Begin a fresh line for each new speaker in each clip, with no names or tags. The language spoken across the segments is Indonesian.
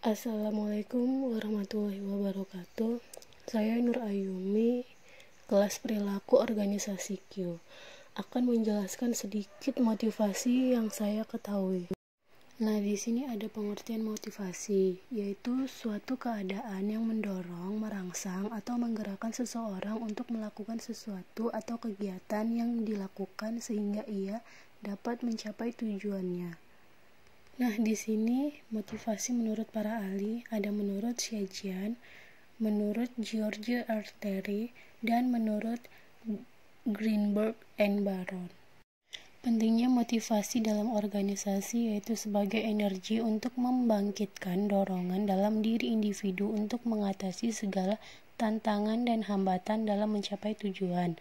Assalamualaikum warahmatullahi wabarakatuh. Saya Nur Ayumi, kelas perilaku organisasi Q, akan menjelaskan sedikit motivasi yang saya ketahui. Nah, di sini ada pengertian motivasi, yaitu suatu keadaan yang mendorong, merangsang, atau menggerakkan seseorang untuk melakukan sesuatu atau kegiatan yang dilakukan sehingga ia dapat mencapai tujuannya. Nah, di sini motivasi menurut para ahli ada menurut Shajian, menurut George R. Terry, dan menurut Greenberg and Baron. Pentingnya motivasi dalam organisasi yaitu sebagai energi untuk membangkitkan dorongan dalam diri individu untuk mengatasi segala tantangan dan hambatan dalam mencapai tujuan,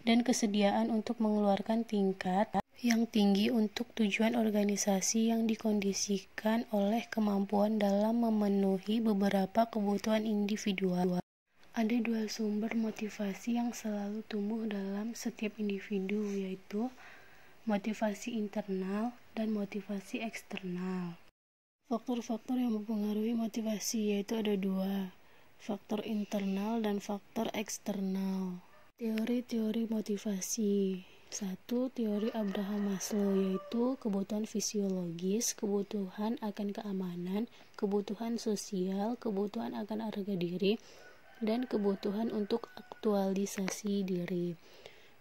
dan kesediaan untuk mengeluarkan tingkat yang tinggi untuk tujuan organisasi yang dikondisikan oleh kemampuan dalam memenuhi beberapa kebutuhan individual. Ada dua sumber motivasi yang selalu tumbuh dalam setiap individu, yaitu motivasi internal dan motivasi eksternal. Faktor-faktor yang mempengaruhi motivasi yaitu ada dua, faktor internal dan faktor eksternal. Teori-teori motivasi. 1. Teori Abraham Maslow, yaitu kebutuhan fisiologis, kebutuhan akan keamanan, kebutuhan sosial, kebutuhan akan harga diri, dan kebutuhan untuk aktualisasi diri.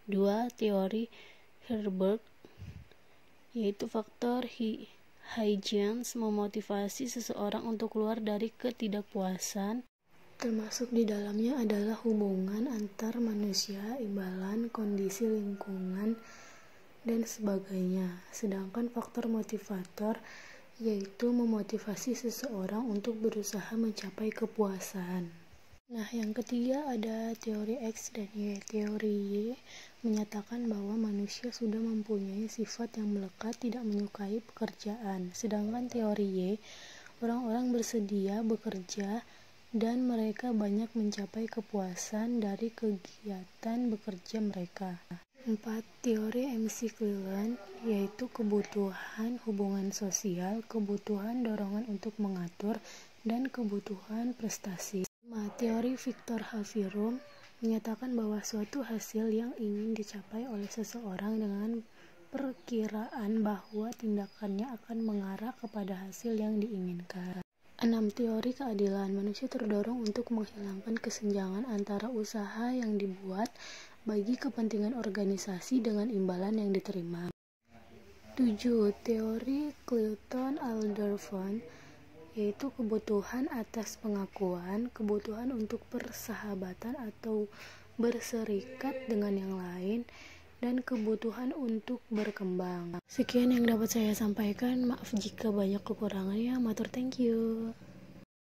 2. Teori Herberg, yaitu faktor hygienes, memotivasi seseorang untuk keluar dari ketidakpuasan, termasuk di dalamnya adalah hubungan antar manusia, imbalan, kondisi lingkungan, dan sebagainya. Sedangkan faktor motivator yaitu memotivasi seseorang untuk berusaha mencapai kepuasan. Nah, yang ketiga ada teori X dan Y. Teori Y menyatakan bahwa manusia sudah mempunyai sifat yang melekat tidak menyukai pekerjaan. Sedangkan teori Y, orang-orang bersedia bekerja dan mereka banyak mencapai kepuasan dari kegiatan bekerja mereka. 4. Teori McClelland, yaitu kebutuhan hubungan sosial, kebutuhan dorongan untuk mengatur, dan kebutuhan prestasi. 5. Teori Victor Haverum menyatakan bahwa suatu hasil yang ingin dicapai oleh seseorang dengan perkiraan bahwa tindakannya akan mengarah kepada hasil yang diinginkan. 6. Teori keadilan. Manusia terdorong untuk menghilangkan kesenjangan antara usaha yang dibuat bagi kepentingan organisasi dengan imbalan yang diterima. 7. Teori Clayton-Alderson, yaitu kebutuhan atas pengakuan, kebutuhan untuk persahabatan atau berserikat dengan yang lain, dan kebutuhan untuk berkembang. Sekian yang dapat saya sampaikan. Maaf jika banyak kekurangannya. Matur, thank you.